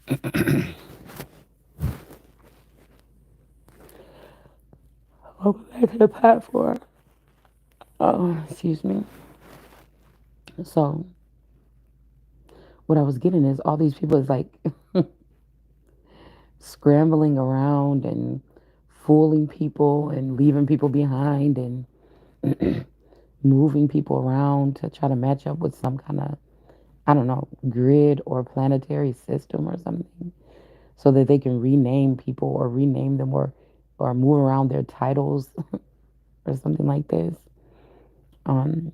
Welcome back to the platform. Oh, excuse me. So, what I was getting is all these people is like scrambling around and fooling people and leaving people behind and moving people around to try to match up with some kind of, I don't know, grid or planetary system or something so that they can rename people or rename them or move around their titles or something like this. Um,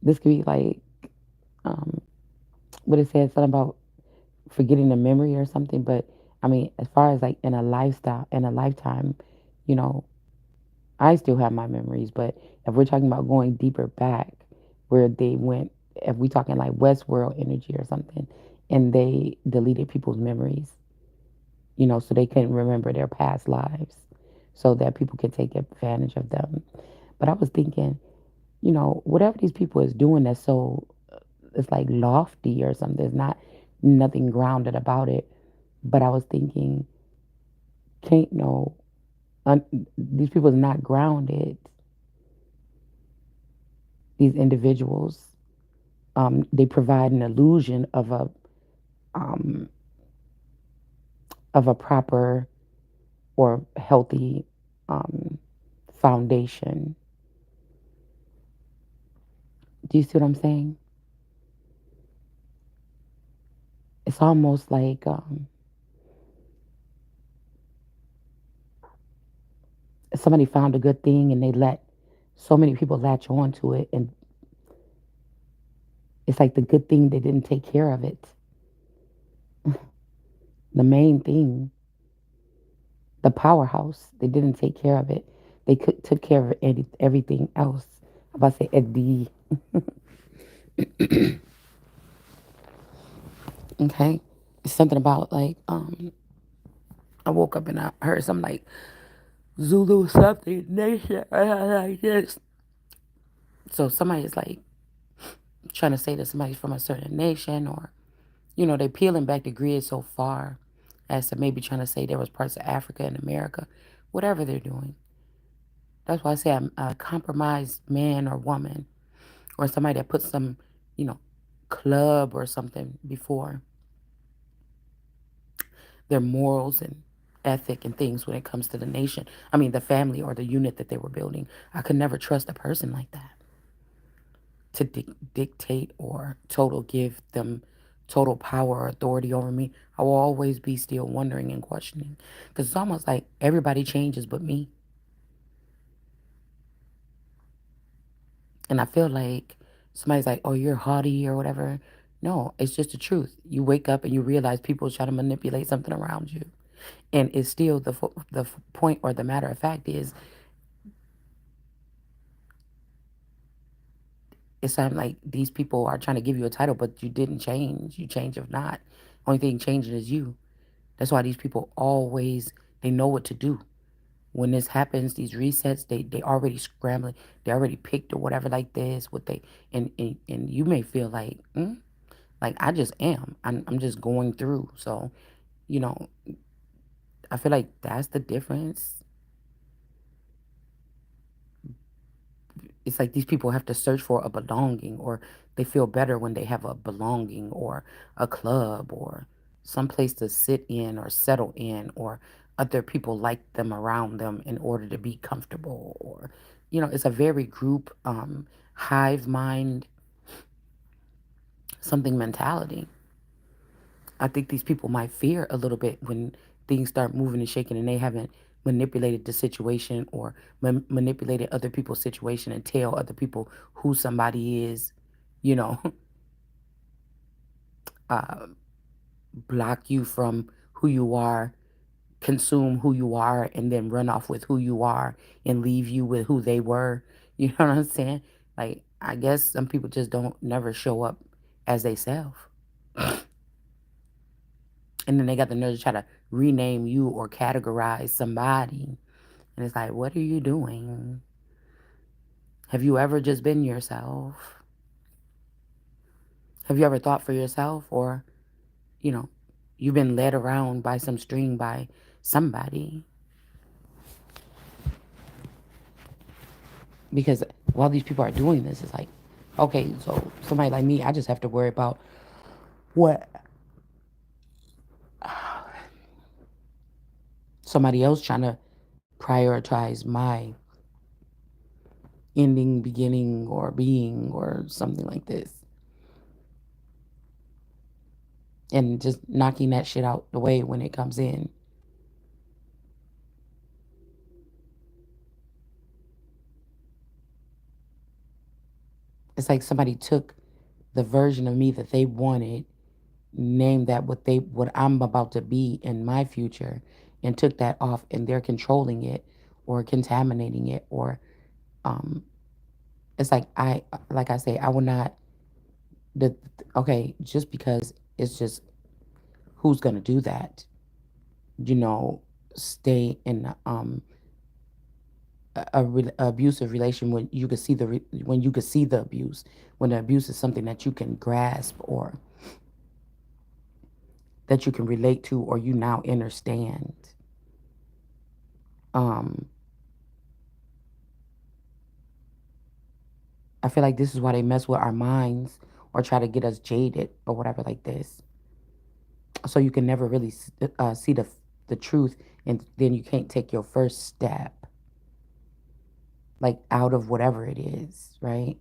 this could be like um, what it said something about forgetting the memory or something. But I mean, as far as like in a lifetime, you know, I still have my memories. But if we're talking about going deeper back, where they went, if we talking like Westworld energy or something, and they deleted people's memories, so they couldn't remember their past lives, so that people could take advantage of them. But I was thinking, whatever these people is doing that's so it's like lofty or something. There's not nothing grounded about it. But I was thinking, can't no, these people is not grounded. These individuals, they provide an illusion um, of a proper or healthy um, foundation. Do you see what I'm saying? It's almost like somebody found a good thing and they let so many people latch on to it, and it's like the good thing they didn't take care of it. The main thing, the powerhouse, they didn't take care of it. They took care of everything else. I'm about to say Eddie. Okay, it's something about like I woke up and I heard something like Zulu something nation like this. So somebody is like trying to say that somebody's from a certain nation, or they peeling back the grid so far as to maybe trying to say there was parts of Africa and America, whatever they're doing. That's why I say I'm a compromised man or woman, or somebody that puts some, you know, club or something before their morals and ethic and things when it comes to the nation. I mean, the family or the unit that they were building. I could never trust a person like that to dictate or total give them total power or authority over me. I will always be still wondering and questioning because it's almost like everybody changes but me. And I feel like somebody's like, oh, you're haughty or whatever. No, it's just the truth. You wake up and you realize people try to manipulate something around you. And it's still the point or the matter of fact is, it's not like these people are trying to give you a title, but you didn't change. You change if not. Only thing changing is you. That's why these people always, they know what to do. When this happens, these resets, they already scrambling. They already picked or whatever like this. What they and you may feel like, like I just am. I'm just going through. So, you know, I feel like that's the difference. It's like these people have to search for a belonging, or they feel better when they have a belonging or a club or some place to sit in or settle in, or other people like them around them in order to be comfortable, or it's a very group hive mind something mentality. I think these people might fear a little bit when things start moving and shaking and they haven't manipulated the situation, or manipulated other people's situation and tell other people who somebody is, you know, uh, block you from who you are, consume who you are, and then run off with who you are and leave you with who they were. You know what I'm saying? Like, I guess some people just don't never show up as they self. And then they got the nerve to try to rename you or categorize somebody. And it's like, what are you doing? Have you ever just been yourself? Have you ever thought for yourself, or, you know, you've been led around by some string by somebody? Because while these people are doing this, it's like, okay, so somebody like me, I just have to worry about what somebody else trying to prioritize my ending, beginning, or being, or something like this. And just knocking that shit out the way when it comes in. It's like somebody took the version of me that they wanted, named that what I'm about to be in my future, and took that off, and they're controlling it or contaminating it, or um it's like like I say, I will not the okay, just because it's just who's gonna do that, you know, stay in a abusive relation when you could see when you could see the abuse, when the abuse is something that you can grasp, or that you can relate to, or you now understand. um I feel like this is why they mess with our minds, or try to get us jaded or whatever like this, so you can never really see the truth, and then you can't take your first step, like out of whatever it is, right?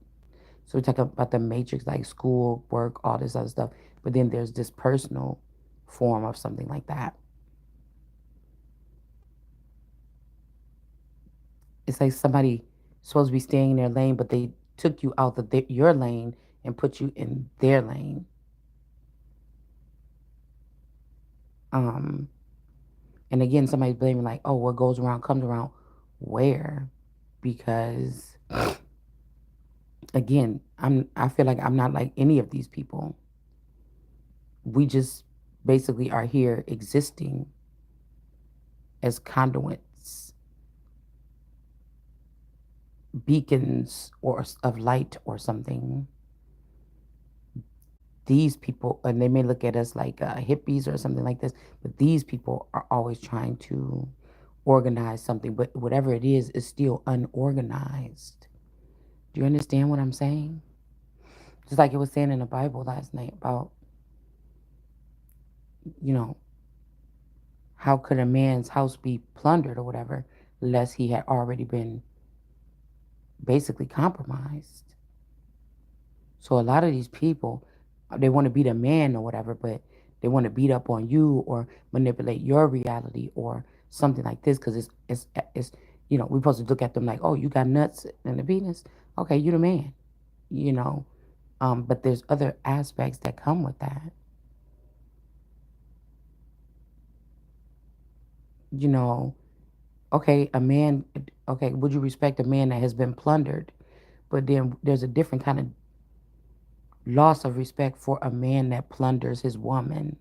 So we talk about the matrix, like school, work, all this other stuff. But then there's this personal form of something like that. It's like somebody supposed to be staying in their lane, but they took you out of your lane and put you in their lane. Um, and again, somebody's blaming like, oh, what goes around comes around. Where? Because again, I feel like I'm not like any of these people. We just basically are here existing as conduits, beacons or of light or something. These people, and they may look at us like hippies or something like this, but these people are always trying to organize something, but whatever it is still unorganized. Do you understand what I'm saying? Just like it was saying in the Bible last night about, you know, how could a man's house be plundered or whatever, lest he had already been basically compromised. So a lot of these people, they want to be the man or whatever, but they want to beat up on you or manipulate your reality or something like this, because it's we're supposed to look at them like, oh, you got nuts and a penis, okay, you the man, you know. But there's other aspects that come with that, you know. Okay, a man, okay, would you respect a man that has been plundered? But then there's a different kind of loss of respect for a man that plunders his woman,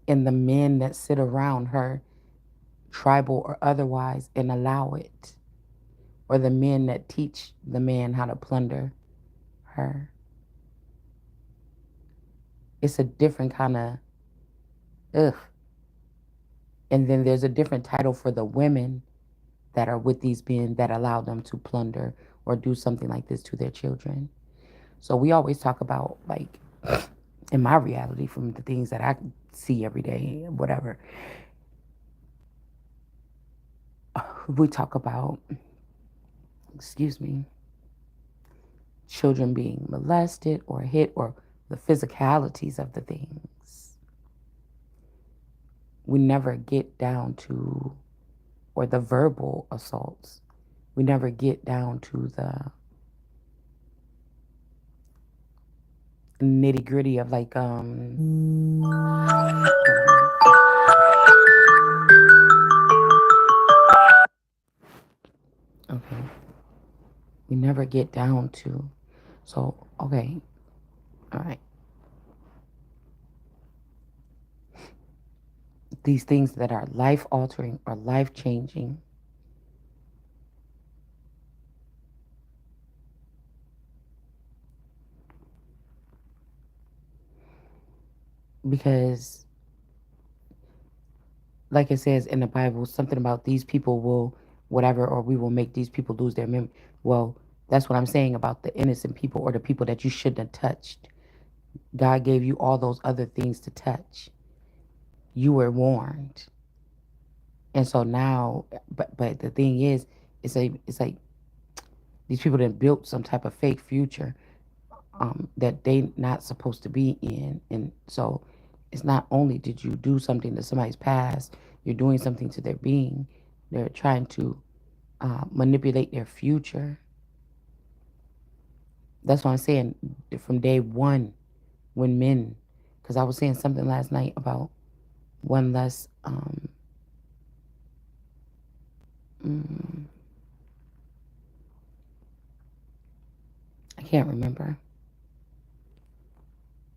and the men that sit around her, tribal or otherwise, and allow it, or the men that teach the man how to plunder her. It's a different kind of ugh. And then there's a different title for the women that are with these men that allow them to plunder or do something like this to their children. So we always talk about, like, in my reality, from the things that I see every day, whatever, we talk about, excuse me, children being molested or hit, or the physicalities of the things. We never get down to, or the verbal assaults. We never get down to the nitty gritty of, like, okay, we never get down to, so, okay, all right, these things that are life altering or life changing, because like it says in the Bible, something about these people will whatever, or we will make these people lose their memory. Well, that's what I'm saying about the innocent people or the people that you shouldn't have touched. God gave you all those other things to touch. You were warned. And so now, but the thing is, it's like these people that built some type of fake future that they not supposed to be in. And so it's not only did you do something to somebody's past, you're doing something to their being. They're trying to manipulate their future. That's what I'm saying from day one when men, because I was saying something last night about one less, mm, I can't remember.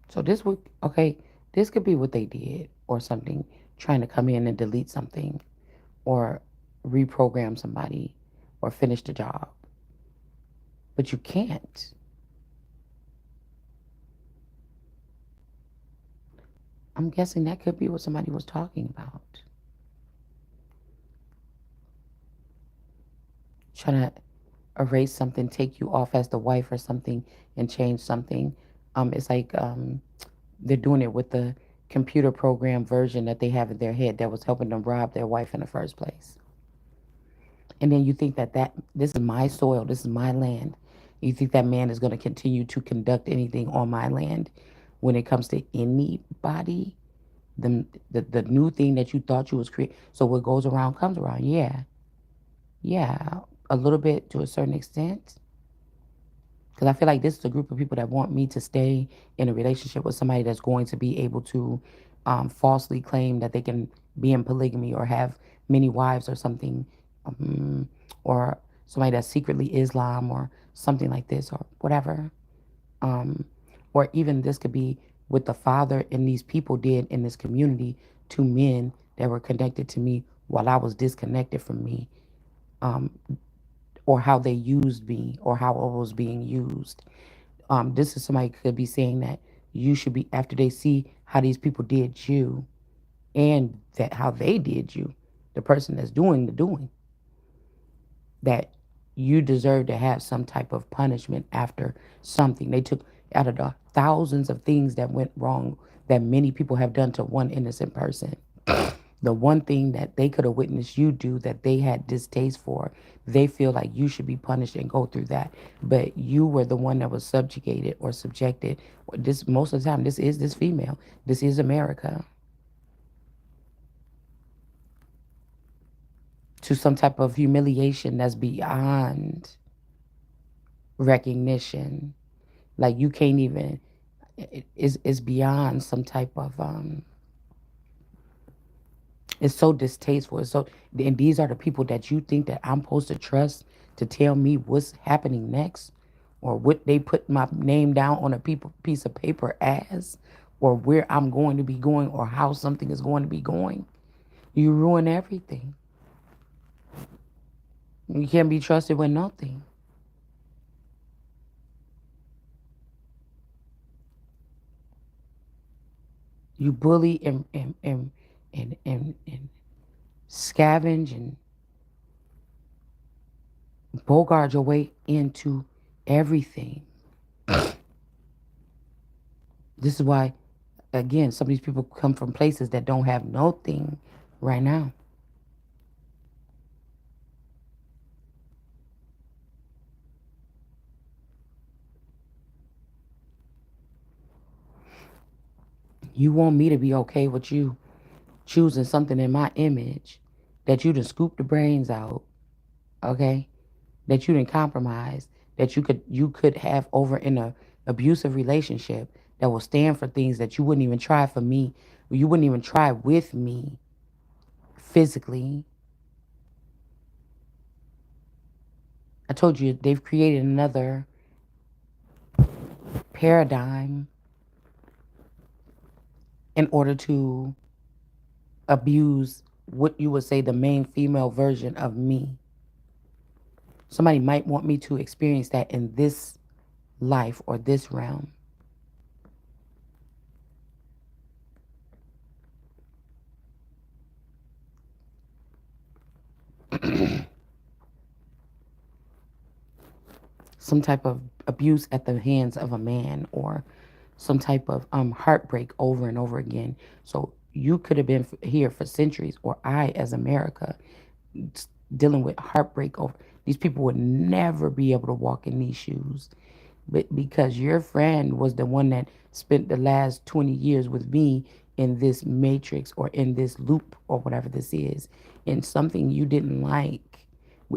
So this would, okay, this could be what they did or something, trying to come in and delete something or reprogram somebody or finish the job. But you can't. I'm guessing that could be what somebody was talking about. Trying to erase something, take you off as the wife or something, and change something. It's like they're doing it with the computer program version that they have in their head that was helping them rob their wife in the first place. And then you think that this is my soil, this is my land. You think that man is going to continue to conduct anything on my land when it comes to anybody? The new thing that you thought you was creating. So what goes around comes around. Yeah, yeah, a little bit to a certain extent. Because I feel like this is a group of people that want me to stay in a relationship with somebody that's going to be able to falsely claim that they can be in polygamy or have many wives or something, um, or somebody that's secretly Islam or something like this or whatever. Um, or even this could be what the father and these people did in this community to men that were connected to me while I was disconnected from me, or how they used me or how I was being used. This is somebody could be saying that you should be, after they see how these people did you and that how they did you, the person that's doing the doing, that you deserve to have some type of punishment after something. They took out of the thousands of things that went wrong that many people have done to one innocent person. The one thing that they could have witnessed you do that they had distaste for, they feel like you should be punished and go through that. But you were the one that was subjugated or subjected. This most of the time, this female. This is America to some type of humiliation that's beyond recognition. Like you can't even. It's beyond some type of It's so distasteful. It's so, and these are the people that you think that I'm supposed to trust to tell me what's happening next, or what they put my name down on a piece of paper as, or where I'm going to be going, or how something is going to be going. You ruin everything. You can't be trusted with nothing. You bully and scavenge and bogart your way into everything. This is why, again, some of these people come from places that don't have nothing right now. You want me to be okay with you choosing something in my image that you done scoop the brains out, okay? That you didn't compromise, that you could have over in a abusive relationship that will stand for things that you wouldn't even try for me. You wouldn't even try with me physically. I told you they've created another paradigm in order to abuse what you would say the main female version of me. Somebody might want me to experience that in this life or this realm. some type of abuse at the hands of a man, or some type of heartbreak over and over again. So you could have been here for centuries, or I, as America, dealing with heartbreak over. These people would never be able to walk in these shoes, but because your friend was the one that spent the last 20 years with me in this matrix or in this loop or whatever this is, and something you didn't like,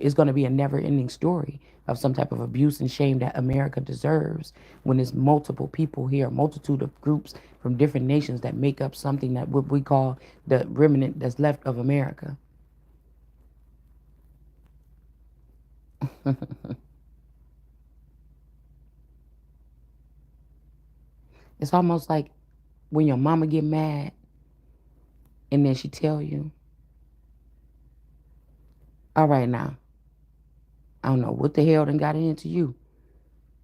it's going to be a never ending story of some type of abuse and shame that America deserves, when there's multiple people here, a multitude of groups from different nations that make up something that what we call the remnant that's left of America. It's almost like when your mama get mad and then she tell you, all right now, I don't know what the hell done got into you.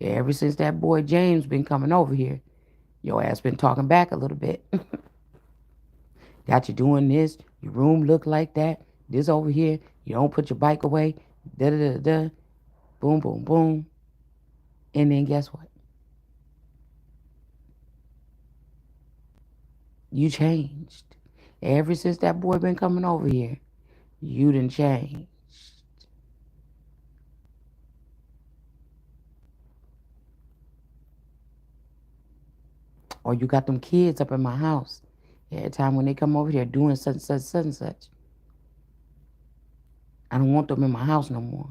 Ever since that boy James been coming over here, your ass been talking back a little bit. Got you doing this, your room look like that, this over here, you don't put your bike away, da da da da, boom, boom, boom. And then guess what? You changed. Ever since that boy been coming over here, you done changed. Or you got them kids up in my house. Every time when they come over here doing such and such, such and such, I don't want them in my house no more.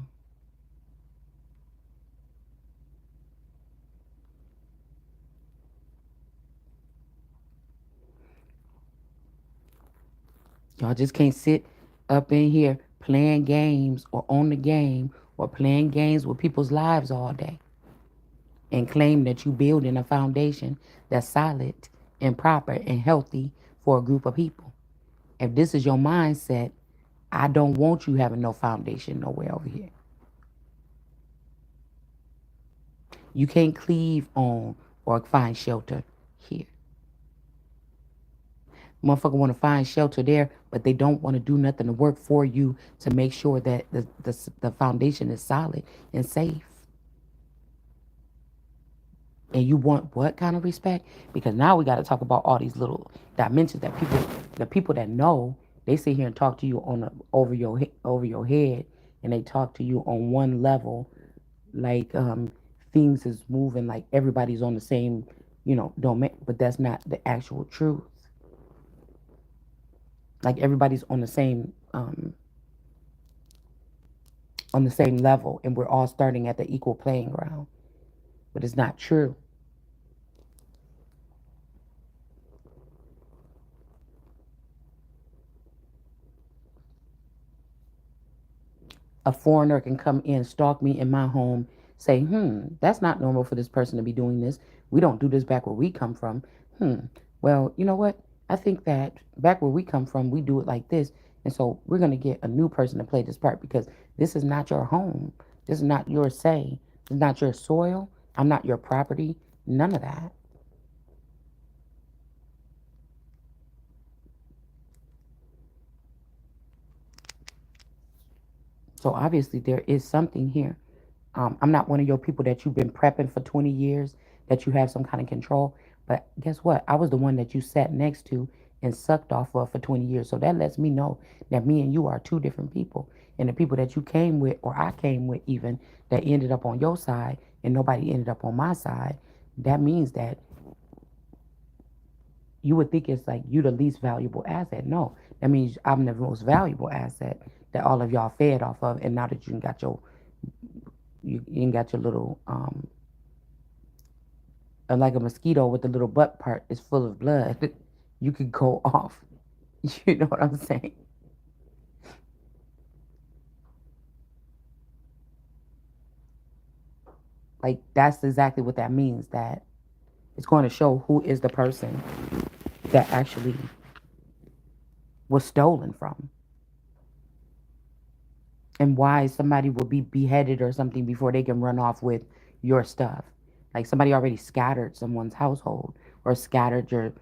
Y'all just can't sit up in here playing games or on the game or playing games with people's lives all day and claim that you building a foundation that's solid and proper and healthy for a group of people. If this is your mindset, I don't want you having no foundation nowhere over here. You can't cleave on or find shelter here. Motherfucker want to find shelter there, but they don't want to do nothing to work for you to make sure that the foundation is solid and safe. And you want what kind of respect? Because now we got to talk about all these little dimensions that the people that know, they sit here and talk to you on over your head, and they talk to you on one level, like things is moving, like everybody's on the same, domain, but that's not the actual truth. Like everybody's on the same level, and we're all starting at the equal playing ground, but it's not true. A foreigner can come in, stalk me in my home, say, that's not normal for this person to be doing this. We don't do this back where we come from. Well, you know what? I think that back where we come from, we do it like this. And so we're going to get a new person to play this part, because this is not your home. This is not your say. This is not your soil. I'm not your property. None of that. So obviously there is something here. I'm not one of your people that you've been prepping for 20 years, that you have some kind of control. But guess what? I was the one that you sat next to and sucked off of for 20 years. So that lets me know that me and you are two different people. And the people that you came with, or I came with even, that ended up on your side and nobody ended up on my side, that means that you would think it's like you the least valuable asset. No, that means I'm the most valuable asset that all of y'all fed off of. And now that you got your little like a mosquito with the little butt part is full of blood, you could go off. You know what I'm saying? Like that's exactly what that means. That it's going to show who is the person that actually was stolen from, and why somebody will be beheaded or something before they can run off with your stuff. Like somebody already scattered someone's household, or scattered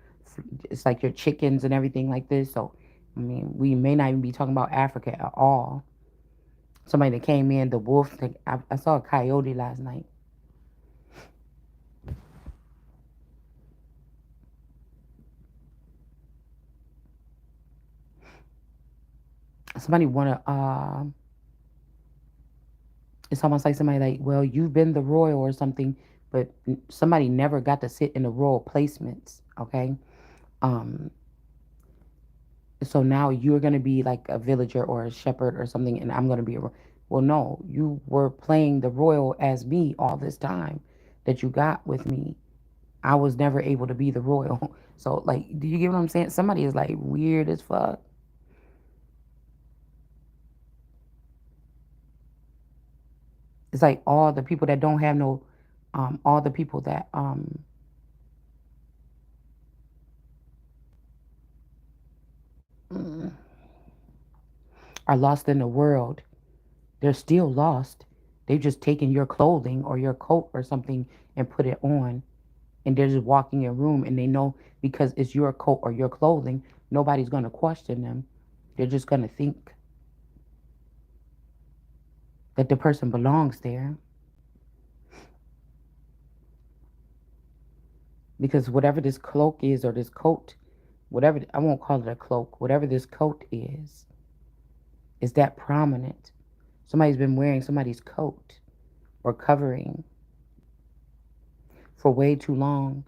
it's like your chickens and everything like this. So, I mean, we may not even be talking about Africa at all. Somebody that came in, the wolf. Like, I saw a coyote last night. Somebody wanna. It's almost like somebody like, well, you've been the royal or something, but somebody never got to sit in the royal placements. Okay. Um. So now you're gonna be like a villager or a shepherd or something, and I'm gonna be a. Well, no, you were playing the royal as me all this time that you got with me. I was never able to be the royal. So, like, do you get what I'm saying? Somebody is like weird as fuck. It's like all the people that don't have no, all the people that mm, are lost in the world. They're still lost. They've just taken your clothing or your coat or something and put it on, and they're just walking in a room, and they know because it's your coat or your clothing, nobody's gonna question them. They're just gonna think that the person belongs there because whatever this cloak is or this coat, whatever I won't call it a cloak, whatever this coat is that prominent. Somebody's been wearing somebody's coat or covering for way too long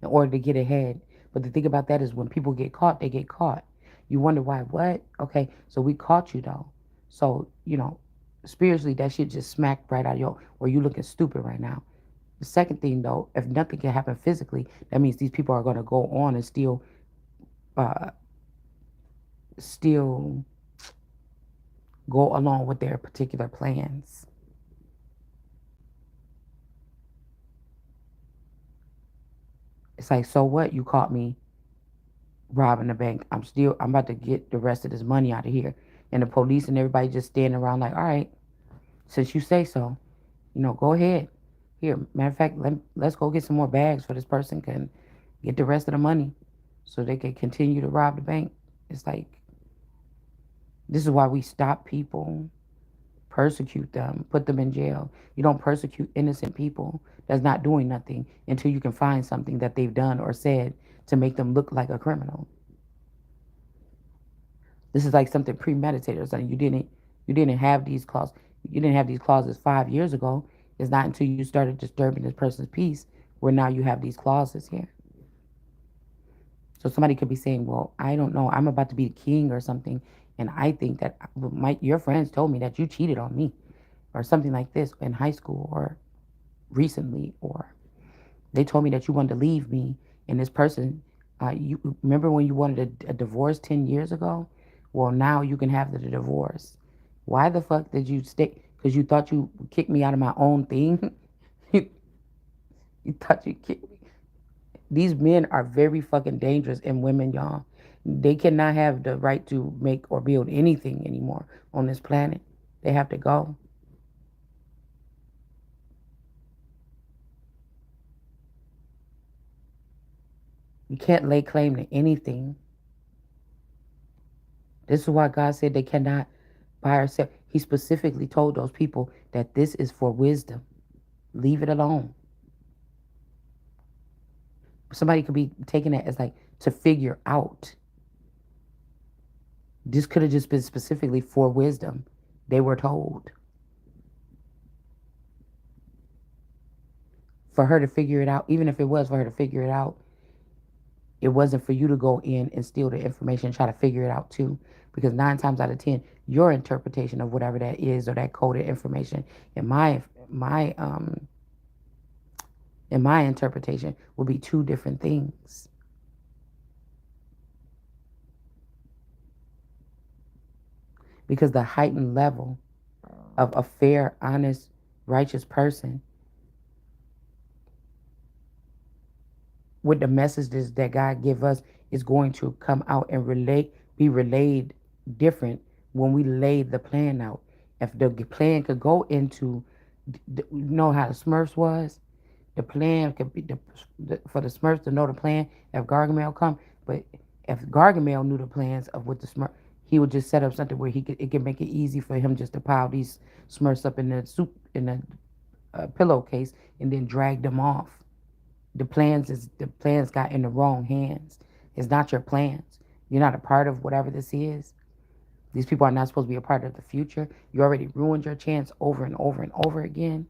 in order to get ahead. But the thing about that is when people get caught, they get caught. You wonder why, what? Okay, so we caught you though. So, spiritually that shit just smacked right out of your, or you looking stupid right now. The second thing though, if nothing can happen physically, that means these people are gonna go on and uh still go along with their particular plans. It's like, so what? You caught me robbing the bank. I'm about to get the rest of this money out of here. And the police and everybody just standing around like, all right, since you say so, go ahead. Here, matter of fact, let's go get some more bags so this person can get the rest of the money so they can continue to rob the bank. It's like, this is why we stop people, persecute them, put them in jail. You don't persecute innocent people that's not doing nothing until you can find something that they've done or said to make them look like a criminal. This is like something premeditated or something. You didn't have these clauses. You didn't have these clauses 5 years ago. It's not until you started disturbing this person's peace where now you have these clauses here. So somebody could be saying, "Well, I don't know. I'm about to be the king or something, and I think that your friends told me that you cheated on me, or something like this in high school or recently, or they told me that you wanted to leave me, and this person, you remember when you wanted a divorce 10 years ago? Well, now you can have the divorce. Why the fuck did you stay? Because you thought you kicked me out of my own thing? you, you thought you kicked me. These men are very fucking dangerous, and women, y'all. They cannot have the right to make or build anything anymore on this planet. They have to go. You can't lay claim to anything. This is why God said they cannot buy or sell. He specifically told those people that this is for wisdom. Leave it alone. Somebody could be taking that as like to figure out. This could have just been specifically for wisdom. They were told for her to figure it out. Even if it was for her to figure it out, it wasn't for you to go in and steal the information and try to figure it out too. Because 9 times out of 10, your interpretation of whatever that is or that coded information, in my interpretation, will be two different things. Because the heightened level of a fair, honest, righteous person with the messages that God give us is going to come out and be relayed different when we lay the plan out. If the plan could go into, how the Smurfs was, the plan could be for the Smurfs to know the plan if Gargamel come. But if Gargamel knew the plans of what the Smurf, he would just set up something where he could it could make it easy for him just to pile these Smurfs up in the soup in the pillowcase and then drag them off. The plans got in the wrong hands. It's not your plans. You're not a part of whatever this is. These people are not supposed to be a part of the future. You already ruined your chance over and over and over again.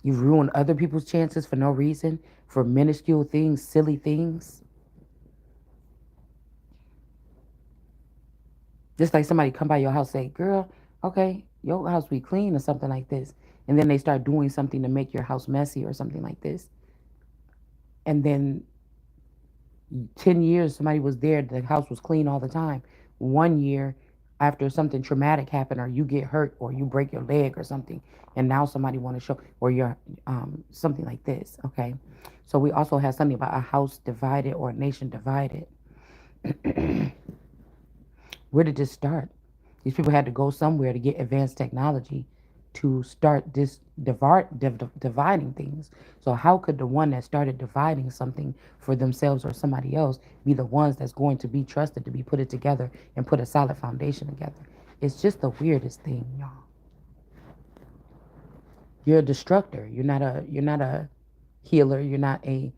You've ruined other people's chances for no reason, for minuscule things, silly things. Just like somebody come by your house, say, "Girl, okay, your house be clean," or something like this, and then they start doing something to make your house messy or something like this, and then 10 years somebody was there, the house was clean all the time. 1 year after something traumatic happened, or you get hurt, or you break your leg or something, and now somebody want to show, or you're something like this. Okay, so we also have something about a house divided or a nation divided. Where did this start? These people had to go somewhere to get advanced technology to start this dividing things. So how could the one that started dividing something for themselves or somebody else be the ones that's going to be trusted to be put it together and put a solid foundation together? It's just the weirdest thing, y'all. You're a destructor. You're not a healer. You're not a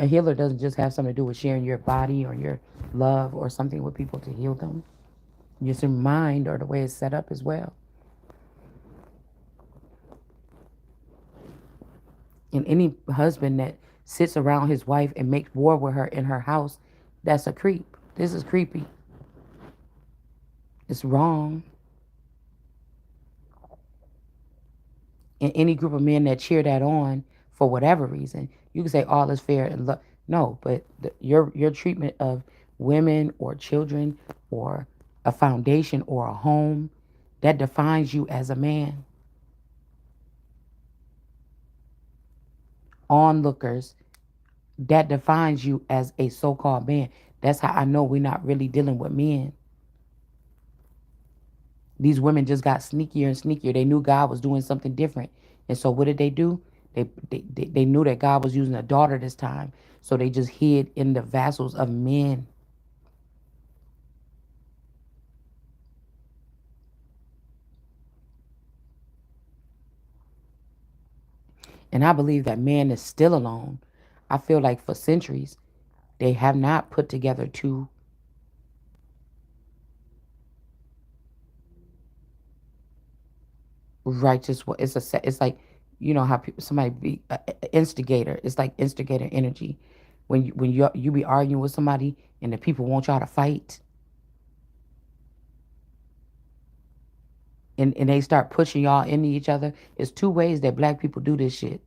healer doesn't just have something to do with sharing your body or your love or something with people to heal them. Just your mind or the way it's set up as well. And any husband that sits around his wife and makes war with her in her house, that's a creep. This is creepy. It's wrong. And any group of men that cheer that on for whatever reason, you can say all is fair and love. No, but your treatment of women or children or a foundation or a home that defines you as a man. Onlookers, that defines you as a so-called man. That's how I know we're not really dealing with men. These women just got sneakier and sneakier. They knew God was doing something different. And so what did they do? They knew that God was using a daughter this time. So they just hid in the vassals of men. And I believe that man is still alone. I feel like for centuries, they have not put together two righteous. It's like, you know how people, somebody be instigator. It's like instigator energy. When you be arguing with somebody and the people want y'all to fight, and they start pushing y'all into each other. It's two ways that black people do this shit.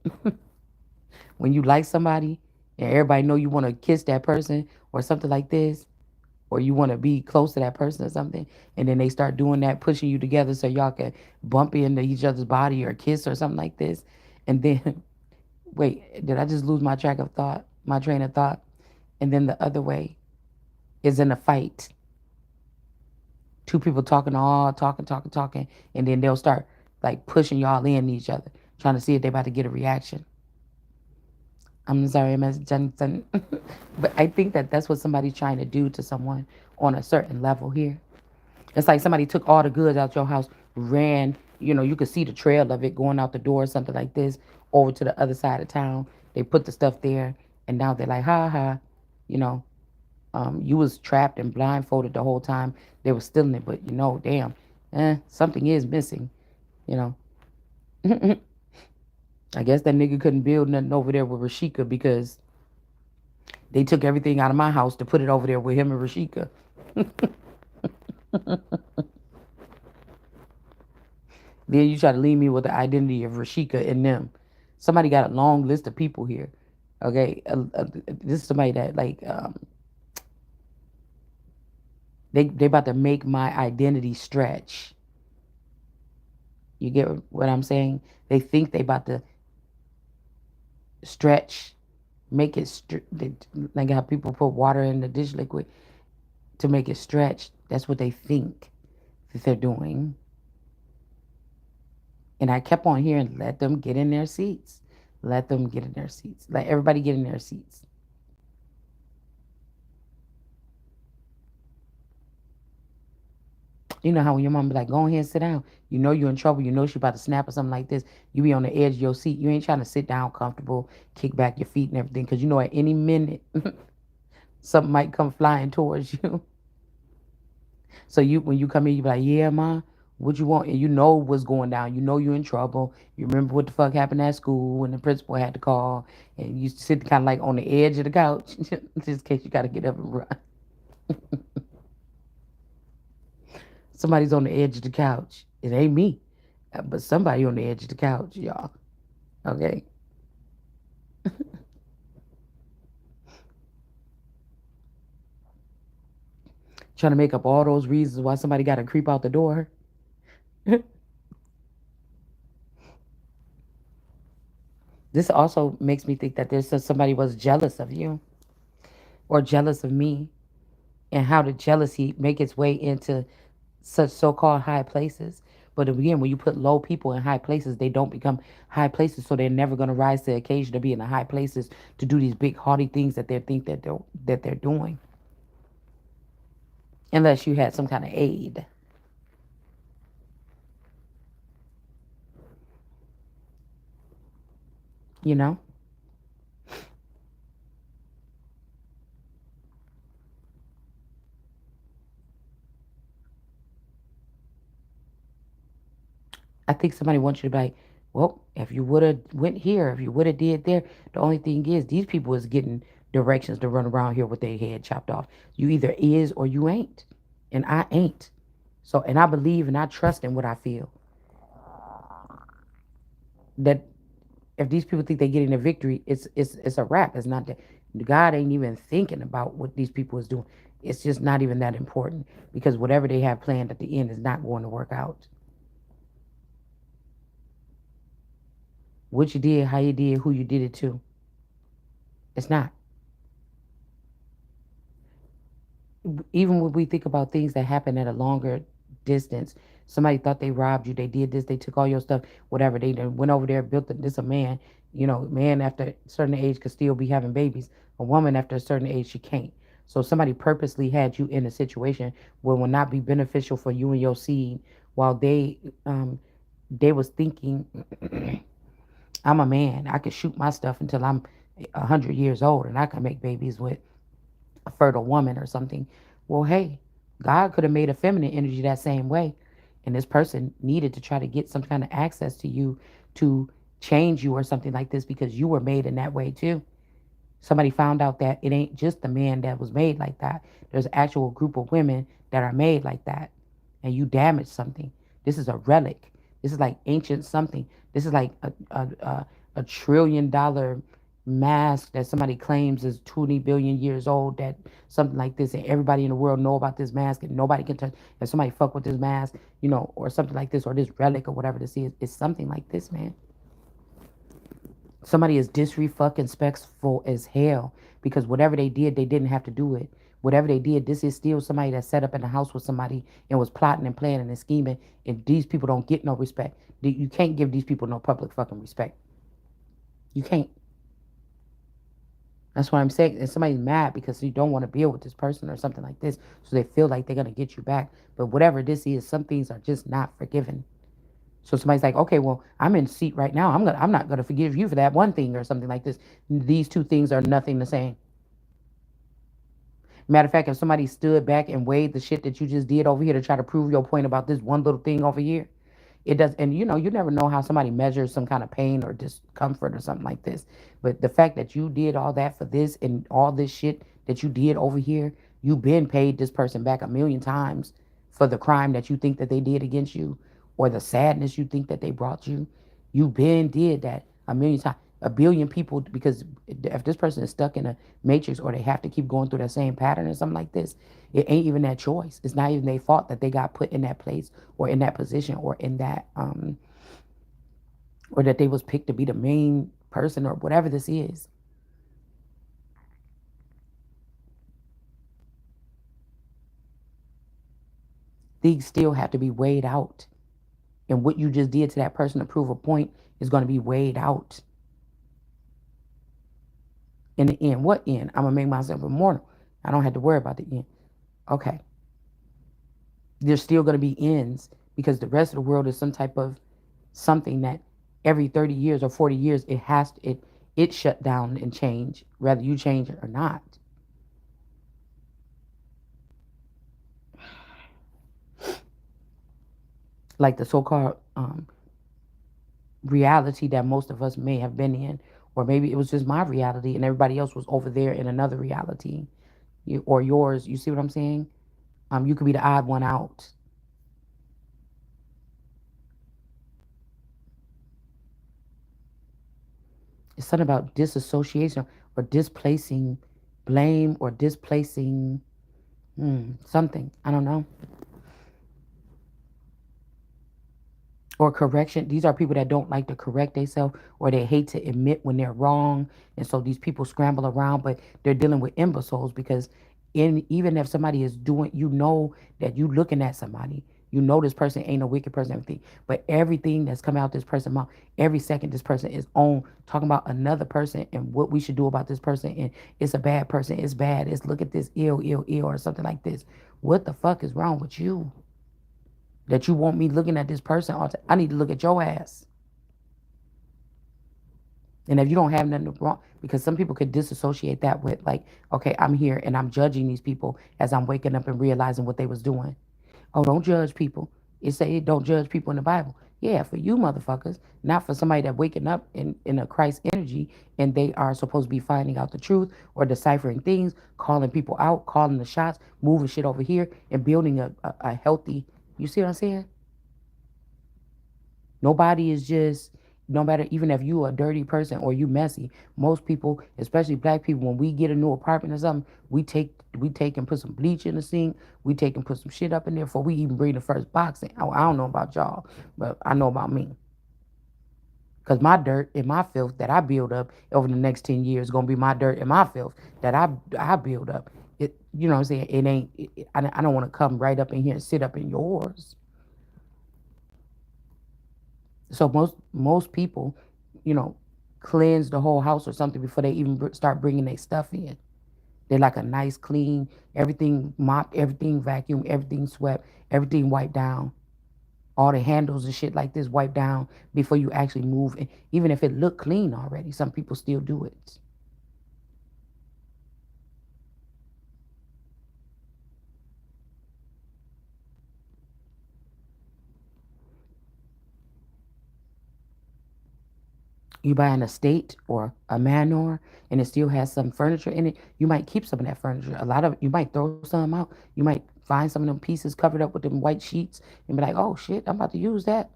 When you like somebody and everybody know you want to kiss that person or something like this, or you want to be close to that person or something, and then they start doing that, pushing you together so y'all can bump into each other's body or kiss or something like this. And then, wait, did I just lose my track of thought, my train of thought? And then the other way is in a fight. Two people talking, all talking, talking, talking, and then they'll start like pushing y'all in each other, trying to see if they about to get a reaction. I'm sorry, Miss Johnson, but I think that that's what somebody's trying to do to someone on a certain level here. It's like somebody took all the goods out your house, ran, you could see the trail of it going out the door, something like this, over to the other side of town. They put the stuff there, and now they're like, ha ha, you know, you was trapped and blindfolded the whole time. They were stealing it, but damn, something is missing, you know. I guess that nigga couldn't build nothing over there with Rashika because they took everything out of my house to put it over there with him and Rashika. Then you try to leave me with the identity of Rashika and them. Somebody got a long list of people here. Okay, this is somebody that like they about to make my identity stretch. You get what I'm saying? They think they about to stretch, make it like how people put water in the dish liquid to make it stretch. That's what they think that they're doing. And I kept on hearing, let them get in their seats. Let them get in their seats. Let everybody get in their seats. You know how when your mom be like, go ahead and sit down. You know you're in trouble. You know she about to snap or something like this. You be on the edge of your seat. You ain't trying to sit down comfortable, kick back your feet and everything. Because you know at any minute, something might come flying towards you. So you when you come in, you be like, yeah, ma, what you want? And you know what's going down. You know you're in trouble. You remember what the fuck happened at school when the principal had to call. And you sit kind of like on the edge of the couch, just in case you got to get up and run. Somebody's on the edge of the couch. It ain't me, but somebody on the edge of the couch, y'all. Okay. Trying to make up all those reasons why somebody got to creep out the door. This also makes me think that there's somebody was jealous of you or jealous of me, and how the jealousy make its way into such so-called high places. But again, when you put low people in high places, they don't become high places, so they're never going to rise to the occasion to be in the high places to do these big haughty things that they think that they're doing, unless you had some kind of aid. You know, I think somebody wants you to be like, well, if you would have went here, if you would have did there. The only thing is, these people is getting directions to run around here with their head chopped off. You either is or you ain't, and I ain't. So, and I believe and I trust in what I feel. That if these people think they're getting a victory, it's a wrap. It's not that God ain't even thinking about what these people is doing. It's just not even that important because whatever they have planned at the end is not going to work out. What you did, how you did, who you did it to, it's not. Even when we think about things that happen at a longer distance, somebody thought they robbed you, they did this, they took all your stuff, whatever. They done went over there, built this a man. You know, man after a certain age could still be having babies. A woman after a certain age she can't. So somebody purposely had you in a situation where will not be beneficial for you and your seed, while they was thinking, I'm a man, I could shoot my stuff until I'm 100 years old and I can make babies with a fertile woman or something. Well, hey, God could have made a feminine energy that same way. And this person needed to try to get some kind of access to you to change you or something like this because you were made in that way too. Somebody found out that it ain't just the man that was made like that. There's an actual group of women that are made like that. And you damage something. This is a relic. This is like ancient something. This is like a $1 trillion mask that somebody claims is 20 billion years old, that something like this, and everybody in the world know about this mask and nobody can touch. If somebody fuck with this mask, or something like this, or this relic or whatever this is, it's something like this, man. Somebody is disrespectful as hell because whatever they did, they didn't have to do it. Whatever they did, this is still somebody that set up in the house with somebody and was plotting and planning and scheming. And these people don't get no respect. You can't give these people no public fucking respect. You can't. That's what I'm saying. And somebody's mad because you don't want to deal with this person or something like this. So they feel like they're going to get you back. But whatever this is, some things are just not forgiven. So somebody's like, okay, well, I'm in seat right now. I'm not gonna forgive you for that one thing or something like this. These two things are nothing the same. Matter of fact, if somebody stood back and weighed the shit that you just did over here to try to prove your point about this one little thing over here, it does. And you never know how somebody measures some kind of pain or discomfort or something like this. But the fact that you did all that for this and all this shit that you did over here, you've been paid this person back a million times for the crime that you think that they did against you, or the sadness you think that they brought you. You been did that a million times. A billion people, because if this person is stuck in a matrix or they have to keep going through that same pattern or something like this, it ain't even that choice. It's not even their fault that they got put in that place or in that position or in that or that they was picked to be the main person or whatever this is. These still have to be weighed out. And what you just did to that person to prove a point is going to be weighed out in the end. What end? I'm going to make myself immortal. I don't have to worry about the end. Okay. There's still going to be ends because the rest of the world is some type of something that every 30 years or 40 years it shut down and change, whether you change it or not. Like the so-called reality that most of us may have been in, or maybe it was just my reality and everybody else was over there in another reality, or yours. You see what I'm saying? You could be the odd one out. It's something about disassociation or displacing blame or displacing something. I don't know. Or correction. These are people that don't like to correct themselves or they hate to admit when they're wrong. And so these people scramble around, but they're dealing with imbeciles because even if somebody is doing, that you looking at somebody, this person ain't a wicked person, everything. But everything that's coming out this person's mouth, every second this person is on talking about another person and what we should do about this person. And it's a bad person. It's bad. It's look at this ill, ill, ill, or something like this. What the fuck is wrong with you? That you want me looking at this person all the time. I need to look at your ass. And if you don't have nothing wrong, because some people could disassociate that with like, okay, I'm here and I'm judging these people as I'm waking up and realizing what they was doing. Oh, don't judge people. It say don't judge people in the Bible. Yeah, for you motherfuckers, not for somebody that waking up in a Christ energy and they are supposed to be finding out the truth or deciphering things, calling people out, calling the shots, moving shit over here and building a healthy, you see what I'm saying? Nobody is just, no matter, even if you a dirty person or you messy, most people, especially black people, when we get a new apartment or something, we take and put some bleach in the sink. We take and put some shit up in there before we even bring the first box in. I don't know about y'all, but I know about me. Cause my dirt and my filth that I build up over the next 10 years is gonna be my dirt and my filth that I build up. You know what I'm saying? It ain't. I don't want to come right up in here and sit up in yours. So most people, you know, cleanse the whole house or something before they even start bringing their stuff in. They like a nice clean, everything mopped, everything vacuumed, everything swept, everything wiped down. All the handles and shit like this wiped down before you actually move. And even if it looked clean already, some people still do it. You buy an estate or a manor and it still has some furniture in it, you might keep some of that furniture. A lot of you might throw some out. You might find some of them pieces covered up with them white sheets and be like, oh shit, I'm about to use that.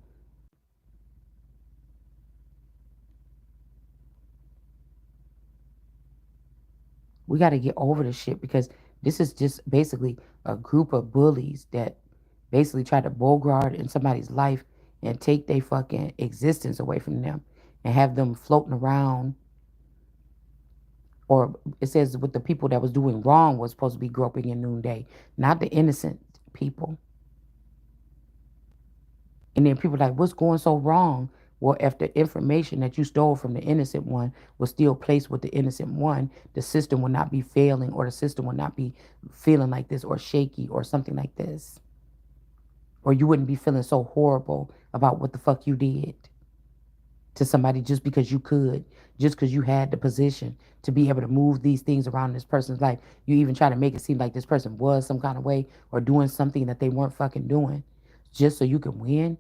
We got to get over this shit because this is just basically a group of bullies that basically try to bogart in somebody's life and take their fucking existence away from them and have them floating around. Or it says what the people that was doing wrong was supposed to be groping in noonday, not the innocent people. And then people like, what's going so wrong? Well, if the information that you stole from the innocent one was still placed with the innocent one, the system will not be failing or the system will not be feeling like this or shaky or something like this. Or you wouldn't be feeling so horrible about what the fuck you did to somebody just because you could, just because you had the position to be able to move these things around this person's life. You even try to make it seem like this person was some kind of way or doing something that they weren't fucking doing just so you can win.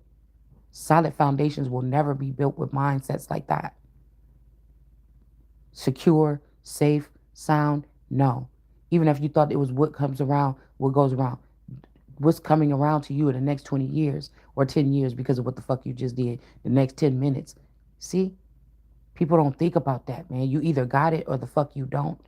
Solid foundations will never be built with mindsets like that. Secure, safe, sound, no. Even if you thought it was what comes around, what goes around. What's coming around to you in the next 20 years or 10 years because of what the fuck you just did, the next 10 minutes. See? People don't think about that, man. You either got it or the fuck you don't.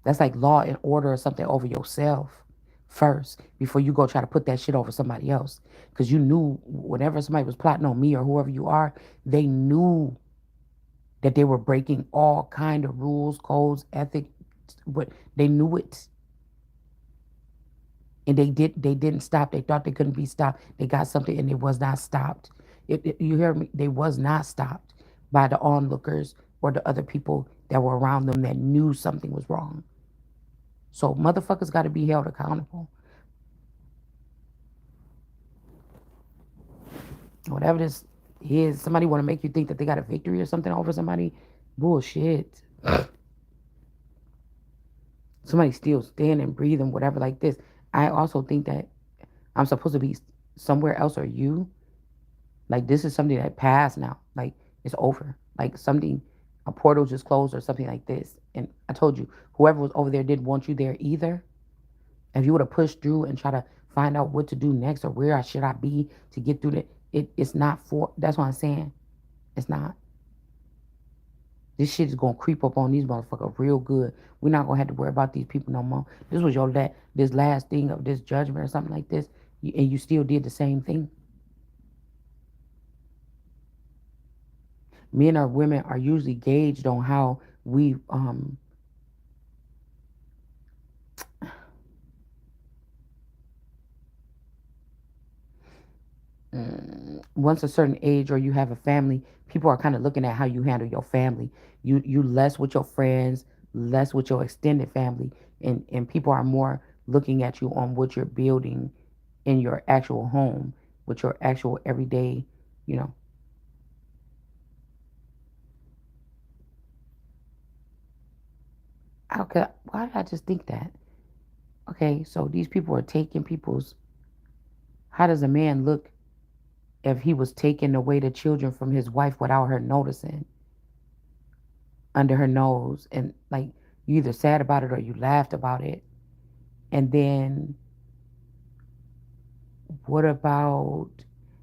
That's like law and order or something over yourself first before you go try to put that shit over somebody else. Because you knew whenever somebody was plotting on me or whoever you are, they knew that they were breaking all kind of rules, codes, ethics. But they knew it. And they didn't stop. They thought they couldn't be stopped. They got something and it was not stopped. You hear me? They was not stopped by the onlookers or the other people that were around them that knew something was wrong. So motherfuckers got to be held accountable. Whatever this is, somebody want to make you think that they got a victory or something over somebody. Bullshit. Somebody still standing, breathing, whatever like this. I also think that I'm supposed to be somewhere else or you. Like this is something that passed now. Like it's over. Like something, a portal just closed or something like this. And I told you, whoever was over there didn't want you there either. If you would have pushed through and try to find out what to do next or where should I be to get through it's not for. That's what I'm saying. It's not. This shit is gonna creep up on these motherfuckers real good. We're not gonna have to worry about these people no more. This was your this last thing of this judgment or something like this, and you still did the same thing. Men or women are usually gauged on how we once a certain age or you have a family, people are kind of looking at how you handle your family. You less with your friends, less with your extended family, and people are more looking at you on what you're building in your actual home with your actual everyday, you know. Why did I just think that? Okay, so these people are taking people's. How does a man look if he was taking away the children from his wife without her noticing, under her nose, and like you either sad about it or you laughed about it? And then what about,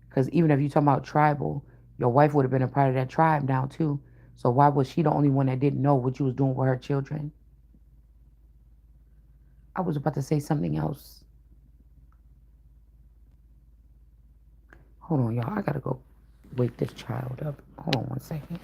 because even if you talking about tribal, your wife would have been a part of that tribe now too. So why was she the only one that didn't know what you was doing with her children? I was about to say something else. Hold on, y'all. I gotta go wake this child up. Hold on one second.